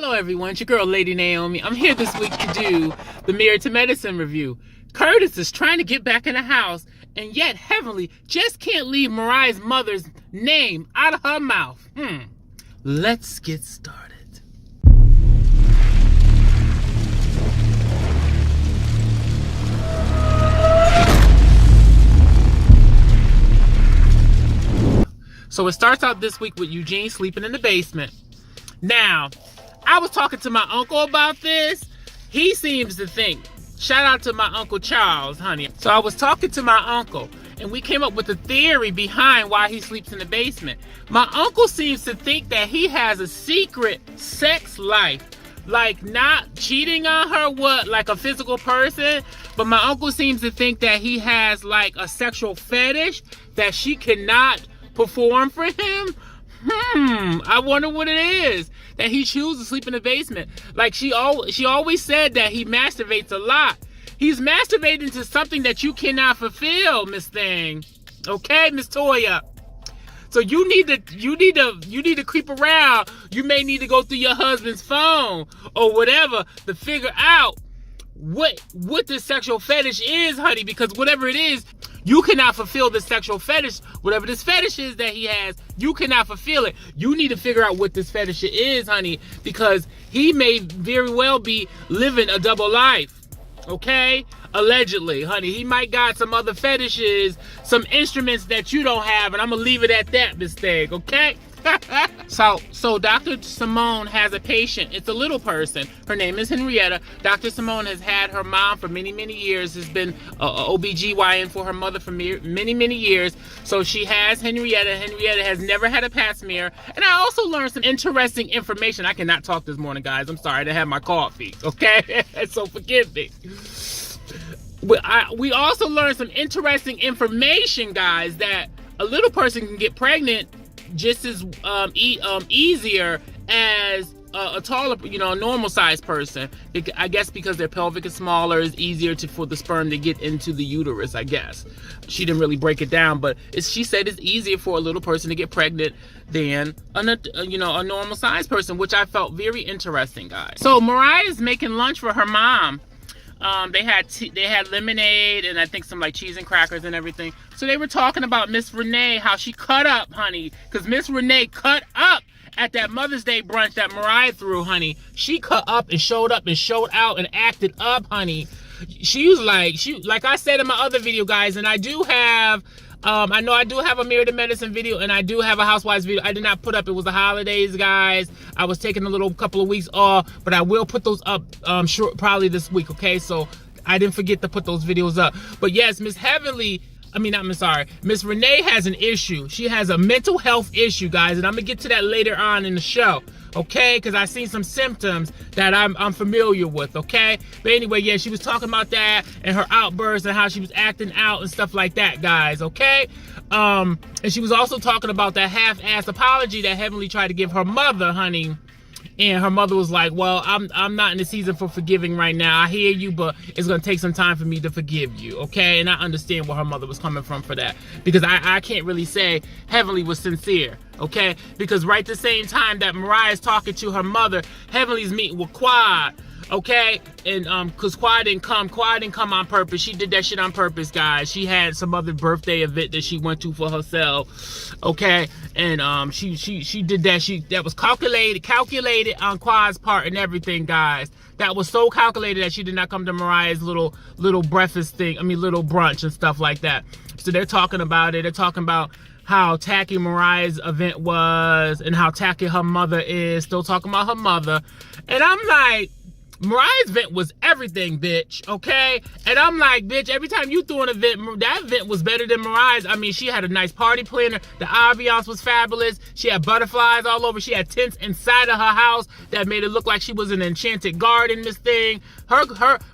Hello everyone, it's your girl Lady Naomi. I'm here this week to do the Mirror to Medicine review. Curtis is trying to get back in the house, and yet Heavenly just can't leave Mariah's mother's name out of her mouth. Let's get started. So it starts out this week with Eugene sleeping in the basement. Now, I was talking to my uncle about this. He seems to think, shout out to my Uncle Charles, honey. So I was talking to my uncle, and we came up with a theory behind why he sleeps in the basement. My uncle seems to think that he has a secret sex life. Like not cheating on her, like a physical person. But my uncle seems to think that he has like a sexual fetish that she cannot perform for him. I wonder what it is that he chooses to sleep in the basement. Like she always said that he masturbates a lot. He's masturbating to something that you cannot fulfill, Miss Thing. Okay, Miss Toya. So you need to creep around. You may need to go through your husband's phone or whatever to figure out what this sexual fetish is, honey, because whatever it is, you cannot fulfill this sexual fetish. Whatever this fetish is that he has, you cannot fulfill it. You need to figure out what this fetish is, honey, because he may very well be living a double life. Okay? Allegedly, honey. He might got some other fetishes, some instruments that you don't have, and I'm gonna leave it at that, Miss Thing, okay? So Dr. Simone has a patient. It's a little person. Her name is Henrietta. Dr. Simone has had her mom for many, many years. Has been a OBGYN for her mother for many, many years. So she has Henrietta. Henrietta has never had a pap smear. And I also learned some interesting information. I cannot talk this morning, guys. I'm sorry. I didn't have my coffee, okay? So forgive me. We also learned some interesting information, guys, that a little person can get pregnant just as easier as a taller, a normal sized person. I guess because their pelvic is smaller, it's easier for the sperm to get into the uterus, I guess. She didn't really break it down, but she said it's easier for a little person to get pregnant than a normal sized person, which I felt very interesting, guys. So Mariah is making lunch for her mom. They had lemonade and I think some like cheese and crackers and everything. So they were talking about Miss Renee, how she cut up, honey. Because Miss Renee cut up at that Mother's Day brunch that Mariah threw, honey. She cut up and showed out and acted up, honey. She was like I said in my other video, guys, and I do have I know I do have a Mirror to Medicine video and I do have a Housewives video. I did not put up. It was the holidays, guys. I was taking a couple of weeks off, but I will put those up probably this week, okay? So I didn't forget to put those videos up. But yes, Miss Renee has an issue. She has a mental health issue, guys, and I'm gonna get to that later on in the show. Okay, because I seen some symptoms that I'm familiar with, okay? But anyway, yeah, she was talking about that and her outbursts and how she was acting out and stuff like that, guys, okay? And she was also talking about that half-assed apology that Heavenly tried to give her mother, honey. And her mother was like, well, I'm not in the season for forgiving right now. I hear you, but it's going to take some time for me to forgive you, okay? And I understand where her mother was coming from for that. Because I can't really say Heavenly was sincere, okay? Because right the same time that Mariah's talking to her mother, Heavenly's meeting with Quad, okay? And because Quad didn't come on purpose. She did that shit on purpose, guys. She had some other birthday event that she went to for herself, okay? And she did that. That was calculated on Quad's part and everything, guys. That was so calculated that she did not come to Mariah's little breakfast thing. Little brunch and stuff like that. So they're talking about it. They're talking about how tacky Mariah's event was and how tacky her mother is. Still talking about her mother. And I'm like, Mariah's event was everything, bitch, okay? And I'm like, bitch, every time you threw an event, that event was better than Mariah's. I mean, she had a nice party planner. The ambiance was fabulous. She had butterflies all over. She had tents inside of her house that made it look like she was in an enchanted garden, Miss Thing.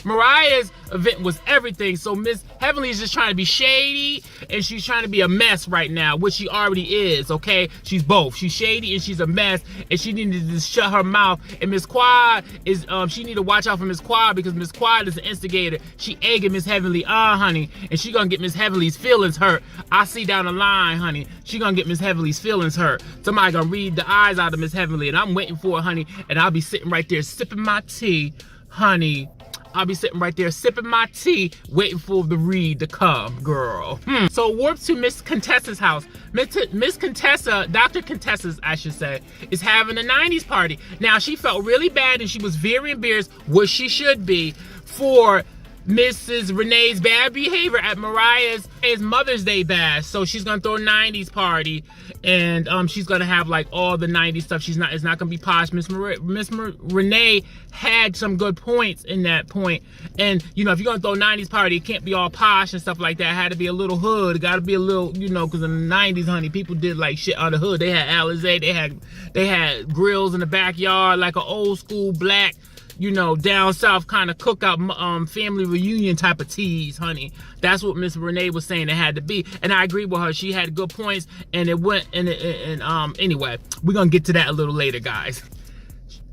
Mariah's event was everything. So Miss Heavenly is just trying to be shady and she's trying to be a mess right now, which she already is, okay? She's both. She's shady and she's a mess, and she needed to shut her mouth. And Miss Quad is, she need to watch out for Miss Quad because Miss Quad is an instigator. She egging Miss Heavenly on, honey, and she gonna get Miss Heavenly's feelings hurt. I see down the line, honey, she gonna get Miss Heavenly's feelings hurt. Somebody gonna read the eyes out of Miss Heavenly, and I'm waiting for it, honey, and I'll be sitting right there sipping my tea, honey. I'll be sitting right there sipping my tea, waiting for the read to come, girl. So warp to Miss Contessa's house. Miss Contessa, Dr. Contessa's, I should say, is having a 90s party. Now, she felt really bad and she was very embarrassed, what she should be, for Mrs. Renee's bad behavior at Mariah's Mother's Day bash. So she's gonna throw a 90s party, and she's gonna have like all the 90s stuff. It's not gonna be posh. Miss Renee had some good points in that point. And you know, if you're gonna throw a 90s party, it can't be all posh and stuff like that. It had to be a little hood. It gotta be a little, you know, because in the 90s, honey, people did like shit on the hood. They had Alizé, they had grills in the backyard, like an old school black, you know, down south kind of cookout, family reunion type of teas, honey. That's what Miss Renee was saying it had to be, and I agree with her. She had good points, and it went. And anyway, we're gonna get to that a little later, guys.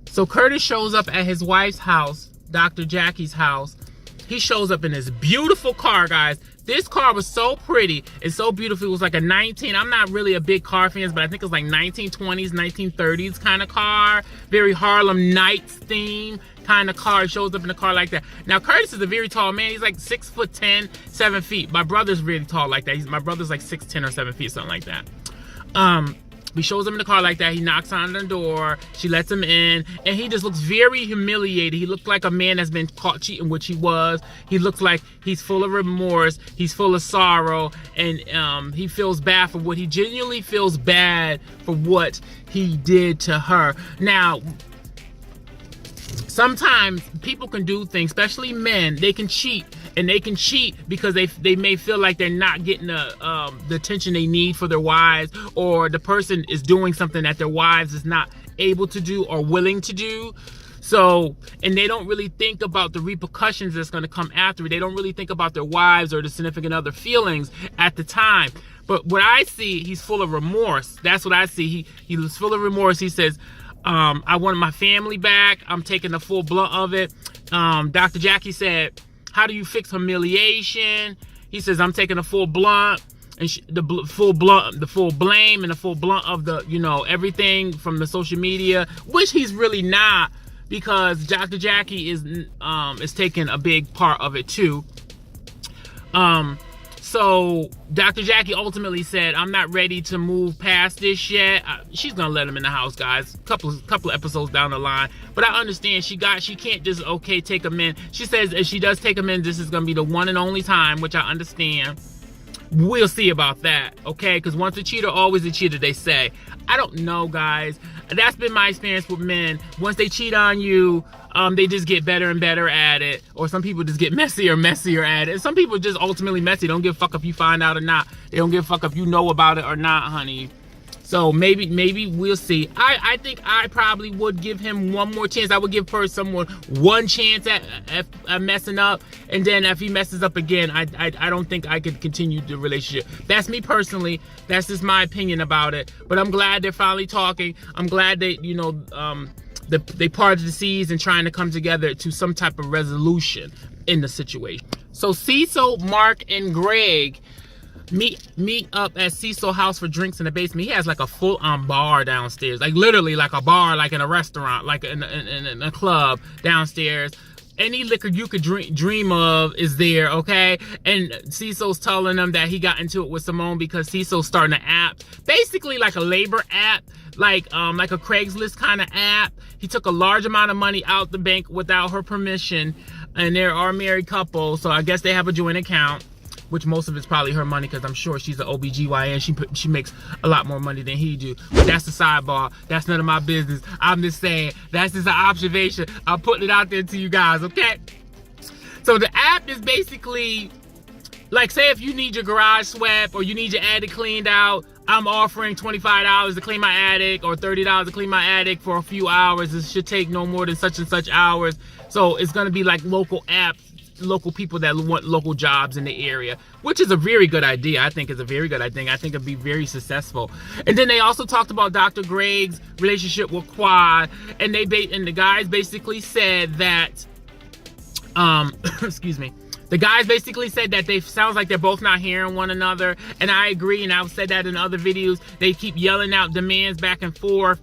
So Curtis shows up at his wife's house, Dr. Jackie's house. He shows up in this beautiful car, guys. This car was so pretty and so beautiful. It was like a I'm not really a big car fan, but I think it was like 1920s, 1930s kind of car. Very Harlem Nights theme kind of car. It shows up in a car like that. Now, Curtis is a very tall man. He's like 6'10", 7 feet. My brother's really tall like that. My brother's like 6'10" or 7 feet, something like that. He shows him in the car like that. He knocks on the door. She lets him in, and he just looks very humiliated. He looked like a man that's been caught cheating, which he was. He looks like he's full of remorse. He's full of sorrow, and he feels bad for what he genuinely feels bad for what he did to her. Now, sometimes people can do things, especially men. They can cheat, and they can cheat because they may feel like they're not getting the attention they need for their wives, or the person is doing something that their wives is not able to do or willing to do. So, and they don't really think about the repercussions that's going to come after it. They don't really think about their wives or the significant other feelings at the time. But what I see, he's full of remorse. That's what I see. He was full of remorse. He says, I wanted my family back. I'm taking the full blunt of it. Dr. Jackie said, how do you fix humiliation? He says, I'm taking the full blunt, and the full blame and the full blunt of the, you know, everything from the social media, which he's really not, because Dr. Jackie is taking a big part of it too. So Dr. Jackie ultimately said, I'm not ready to move past this yet. She's gonna let him in the house, guys, couple episodes down the line. But I understand she can't just take him in. She says if she does take him in, this is gonna be the one and only time, which I understand. We'll see about that, okay? Because once a cheater, always a cheater, they say. I don't know, guys. That's been my experience with men. Once they cheat on you, they just get better and better at it. Or some people just get messier and messier at it. Some people just ultimately messy. Don't give a fuck if you find out or not. They don't give a fuck if you know about it or not, honey. So maybe we'll see. I think I probably would give him one more chance. I would give someone one chance at messing up, and then if he messes up again, I don't think I could continue the relationship. That's me personally. That's just my opinion about it. But I'm glad they're finally talking. I'm glad they, you know, they parted the seas and trying to come together to some type of resolution in the situation. So Cecil, Mark, and Greg meet up at Cecil's house for drinks in the basement. He has like a full-on bar downstairs, like literally like a bar, like in a restaurant, like in a club downstairs. Any liquor you could dream of is there, okay? And Cecil's telling them that he got into it with Simone because Cecil's starting an app, basically like a labor app, like a Craigslist kind of app. He took a large amount of money out the bank without her permission, and they are a married couple, so I guess they have a joint account, which most of it's probably her money because I'm sure she's an OBGYN. She makes a lot more money than he do. But that's the sidebar. That's none of my business. I'm just saying, that's just an observation. I'm putting it out there to you guys, okay? So the app is basically, like, say if you need your garage swept or you need your attic cleaned out, I'm offering $25 to clean my attic or $30 to clean my attic for a few hours. It should take no more than such and such hours. So it's gonna be like local apps local people that want local jobs in the area, which is a very good idea. I think it's a very good idea. I think it'd be very successful. And then they also talked about Dr. Greg's relationship with Quad, and the guys basically said that, excuse me. The guys basically said that sounds like they're both not hearing one another, and I agree, and I've said that in other videos. They keep yelling out demands back and forth,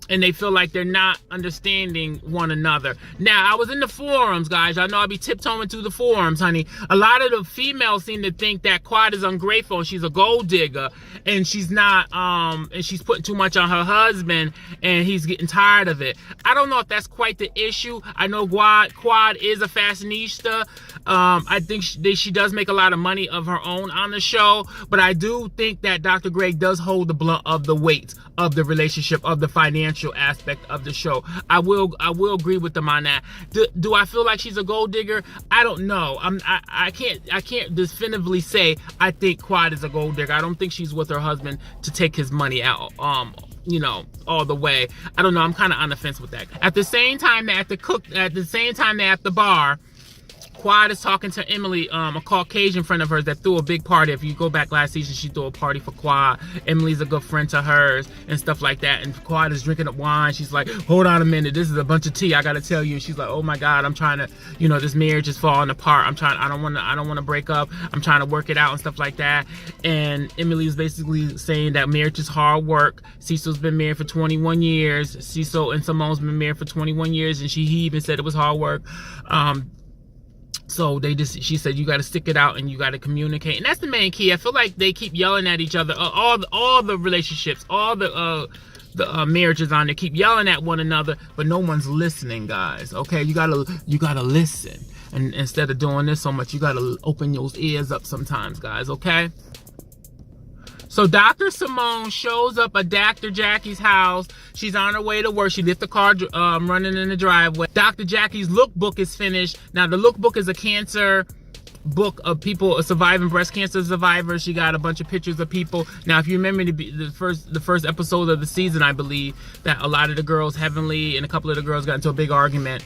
and they feel like they're not understanding one another. Now, I was in the forums, guys. I know I'll be tiptoeing through the forums, honey. A lot of the females seem to think that Quad is ungrateful and she's a gold digger, and she's not, and she's putting too much on her husband, and he's getting tired of it. I don't know if that's quite the issue. I know Quad is a fashionista. I think she does make a lot of money of her own on the show, but I do think that Dr. Greg does hold the blunt of the weight of the relationship, of the financial aspect of the show. I will agree with them on that. Do I feel like she's a gold digger? I don't know. I can't definitively say I think Quad is a gold digger. I don't think she's with her husband to take his money out, you know, all the way. I don't know. I'm kind of on the fence with that. At the same time, they're at the bar, Quad is talking to Emily, a Caucasian friend of hers that threw a big party. If you go back last season, she threw a party for Quad. Emily's a good friend to hers and stuff like that. And Quad is drinking up wine. She's like, hold on a minute. This is a bunch of tea. I got to tell you. And she's like, oh my God, I'm trying to, you know, this marriage is falling apart. I don't want to break up. I'm trying to work it out and stuff like that. And Emily is basically saying that marriage is hard work. Cecil's been married for 21 years. Cecil and Simone's been married for 21 years. And he even said it was hard work. So she said, you got to stick it out and you got to communicate. And that's the main key. I feel like they keep yelling at each other. All the relationships, all the marriages on there keep yelling at one another, but no one's listening, guys. Okay, you gotta listen. And instead of doing this so much, you gotta open your ears up sometimes, guys. Okay. So Dr. Simone shows up at Dr. Jackie's house. She's on her way to work. She left the car running in the driveway. Dr. Jackie's lookbook is finished. Now, the lookbook is a cancer book of people surviving breast cancer survivors. She got a bunch of pictures of people. Now, if you remember the first episode of the season, I believe that a lot of the girls, Heavenly and a couple of the girls, got into a big argument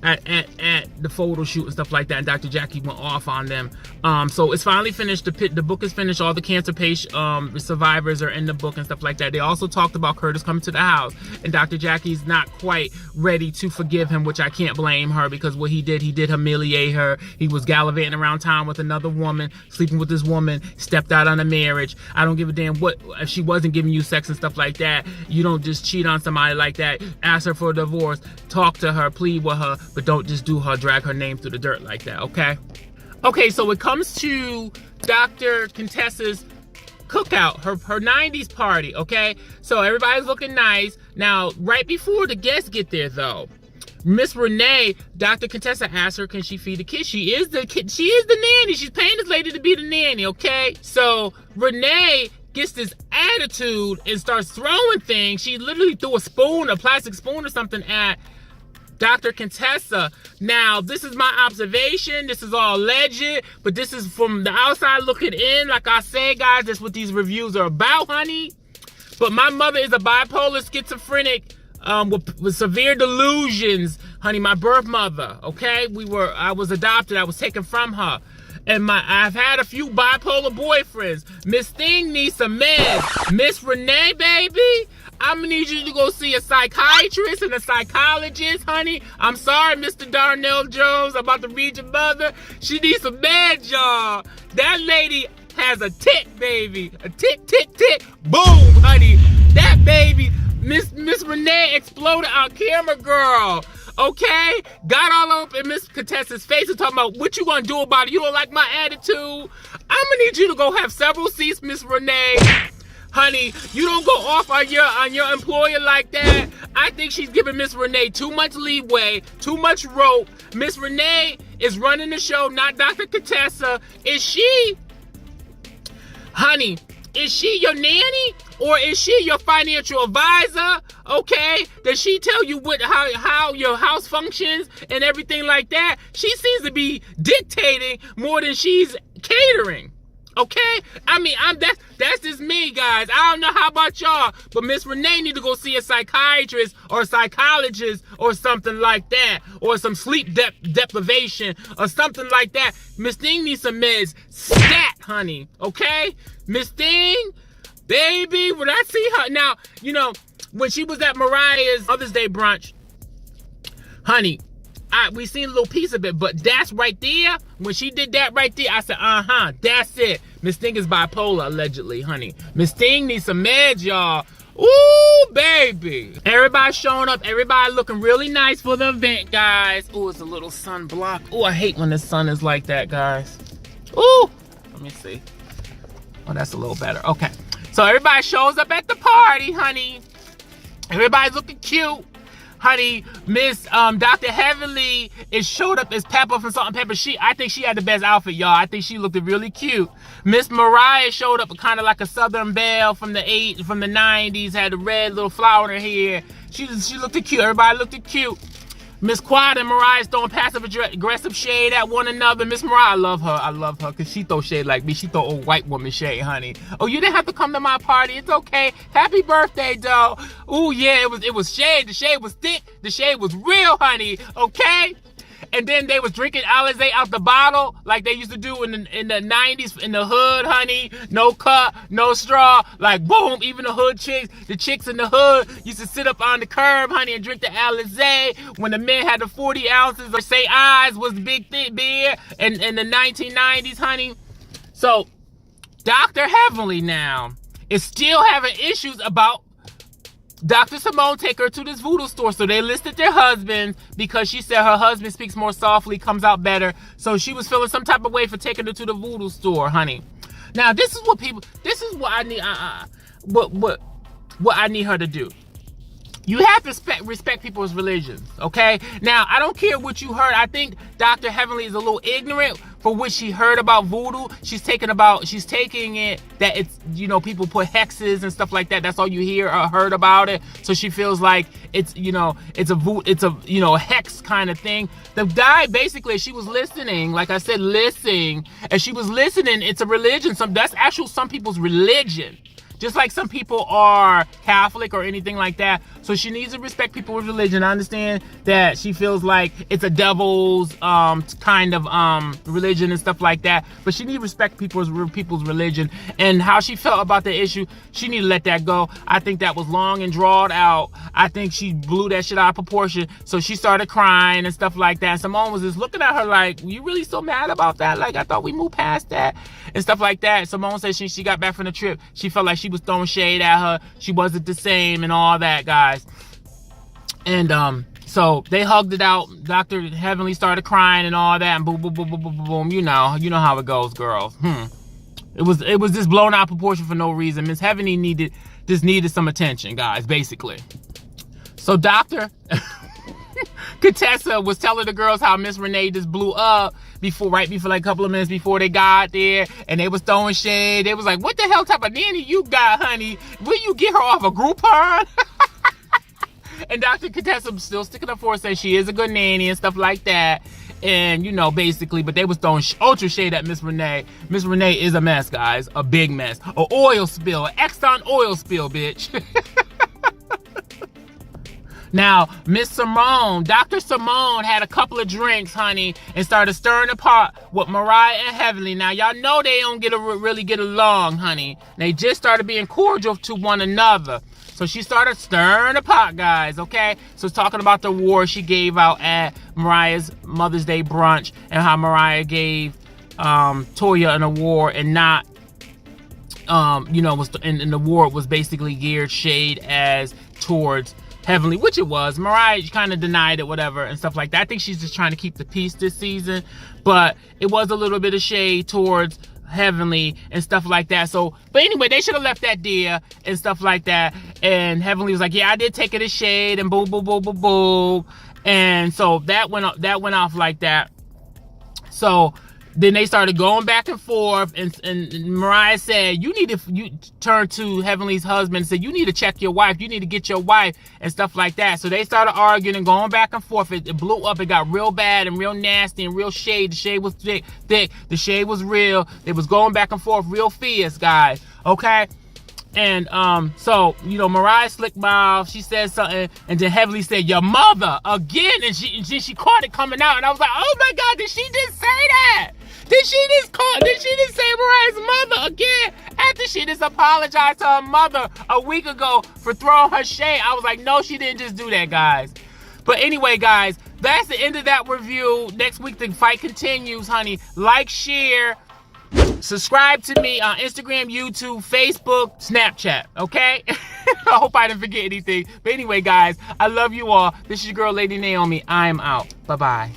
at the photo shoot and stuff like that, and Dr. Jackie went off on them. So it's finally finished. The book is finished. All the cancer patient survivors are in the book and stuff like that. They also talked about Curtis coming to the house, and Dr. Jackie's not quite ready to forgive him, which I can't blame her, because what he did humiliate her. He was gallivanting around town with another woman, sleeping with this woman, stepped out on a marriage. I don't give a damn what if she wasn't giving you sex and stuff like that. You don't just cheat on somebody like that. Ask her for a divorce, talk to her, plead with her, but don't just drag her name through the dirt like that, okay? Okay, so it comes to Dr. Contessa's cookout, her 90s party, okay? So everybody's looking nice. Now, right before the guests get there, though, Miss Renee, Dr. Contessa asked her, can she feed the kids? She is the nanny. She's paying this lady to be the nanny, okay? So Renee gets this attitude and starts throwing things. She literally threw a plastic spoon or something at Dr. Contessa. Now, this is my observation. This is all alleged, but this is from the outside looking in. Like I say, guys, that's what these reviews are about, honey. But my mother is a bipolar schizophrenic with severe delusions, honey. My birth mother, okay? I was adopted. I was taken from her. And I've had a few bipolar boyfriends. Miss Thing needs some meds. Miss Renee, baby, I'm gonna need you to go see a psychiatrist and a psychologist, honey. I'm sorry, Mr. Darnell Jones. I'm about to read your mother. She needs some meds, y'all. That lady has a tick, baby. A tick, tick, tick. Boom, honey. That baby, Miss Renee exploded on camera, girl. Okay? Got all up in Miss Contessa's face and talking about what you gonna do about it. You don't like my attitude? I'm gonna need you to go have several seats, Miss Renee. Honey, you don't go off on your employer like that. I think she's giving Miss Renee too much leeway, too much rope. Miss Renee is running the show, not Dr. Contessa. Is she your nanny? Or is she your financial advisor? Okay? Does she tell you how your house functions and everything like that? She seems to be dictating more than she's catering. Okay? I mean, that's just me, guys. I don't know how about y'all, but Miss Renee need to go see a psychiatrist or a psychologist or something like that, or some sleep deprivation or something like that. Miss Thing needs some meds. Stat, honey. Okay? Miss Thing, baby, when I see her now, you know, when she was at Mariah's Mother's Day brunch, honey, we seen a little piece of it, but that's right there. When she did that right there, I said, that's it. Miss Thing is bipolar, allegedly, honey. Miss Thing needs some meds, y'all. Ooh, baby. Everybody showing up. Everybody looking really nice for the event, guys. Ooh, it's a little sunblock. Ooh, I hate when the sun is like that, guys. Ooh, let me see. Oh, that's a little better. Okay. So everybody shows up at the party, honey. Everybody's looking cute. Honey, Miss Dr. Heavenly showed up as Pepper from Salt and Pepper. I think she had the best outfit, y'all. I think she looked really cute. Miss Mariah showed up kind of like a Southern belle from the 90s, had a red little flower in her hair. She looked cute. Everybody looked cute. Miss Quad and Mariah throwing passive aggressive shade at one another. Miss Mariah, I love her because she throw shade like me. She throw old white woman shade, honey. Oh, you didn't have to come to my party. It's okay. Happy birthday, though. Ooh, yeah, it was shade. The shade was thick. The shade was real, honey. Okay? And then they was drinking Alizé out the bottle like they used to do in the 90s in the hood, honey. No cup, no straw. Like, boom, even the hood chicks, the chicks in the hood used to sit up on the curb, honey, and drink the Alizé. When the men had the 40 ounces of Say Eyes was big thick beer in the 1990s, honey. So, Dr. Heavenly now is still having issues about Dr. Simone take her to this voodoo store. So they listed their husbands because she said her husband speaks more softly, comes out better. So she was feeling some type of way for taking her to the voodoo store, honey. Now this is what I need what I need her to do. You have to respect people's religions, okay? Now, I don't care what you heard. I think Dr. Heavenly is a little ignorant for what she heard about voodoo. She's taking it that it's, you know, people put hexes and stuff like that. That's all you hear or heard about it. So she feels like it's, you know, it's a hex kind of thing. The guy, basically, she was listening, like I said, listening, and she was listening. It's a religion. That's actually some people's religion. Just like some people are Catholic or anything like that. So she needs to respect people's religion. I understand that she feels like it's a devil's kind of religion and stuff like that. But she needs to respect people's religion. And how she felt about the issue, she need to let that go. I think that was long and drawn out. I think she blew that shit out of proportion. So she started crying and stuff like that. Simone was just looking at her like, you really so mad about that? Like, I thought we moved past that and stuff like that. Simone said she got back from the trip, she felt like she was throwing shade at her. She wasn't the same and all that, guys. And so they hugged it out. Dr. Heavenly started crying and all that, and boom, boom, boom, boom, boom, boom. You know how it goes, girls. It was just blown out of proportion for no reason. Miss Heavenly needed some attention, guys, basically. So Dr. Contessa was telling the girls how Miss Renee just blew up right before like a couple of minutes before they got there, and they was throwing shade. They was like, what the hell type of nanny you got, honey? Will you get her off a Groupon? And Dr. Contessa was still sticking up for her, saying she is a good nanny and stuff like that. And, you know, basically, but they was throwing ultra shade at Miss Renee. Miss Renee is a mess, guys. A big mess. An oil spill. An Exxon oil spill, bitch. Now, Miss Simone, Dr. Simone had a couple of drinks, honey, and started stirring the pot with Mariah and Heavenly. Now, y'all know they don't really get along, honey. They just started being cordial to one another. So she started stirring the pot, guys, okay? So talking about the award she gave out at Mariah's Mother's Day brunch, and how Mariah gave Toya an award and not, and the award was basically geared shade as towards Heavenly, which it was. Mariah kind of denied it, whatever, and stuff like that. I think she's just trying to keep the peace this season, but it was a little bit of shade towards Heavenly and stuff like that. So, but anyway, they should have left that there and stuff like that. And Heavenly was like, yeah, I did take it as shade, and boom, boom, boom, boom, boom. And so that went off like that. So Then they started going back and forth, and Mariah said, you turn to Heavenly's husband and said, you need to check your wife. You need to get your wife and stuff like that. So they started arguing and going back and forth. It blew up. It got real bad and real nasty and real shade. The shade was thick. The shade was real. It was going back and forth real fierce, guys. Okay? And so, Mariah slick mouth, she said something, and then Heavenly said, your mother, again, and she caught it coming out, and I was like, oh my God, did she just say that? Did she just say Mariah's mother again? After she just apologized to her mother a week ago for throwing her shade. I was like, no, she didn't just do that, guys. But anyway, guys, that's the end of that review. Next week, the fight continues, honey. Like, share, subscribe to me on Instagram, YouTube, Facebook, Snapchat, okay? I hope I didn't forget anything. But anyway, guys, I love you all. This is your girl, Lady Naomi. I am out. Bye-bye.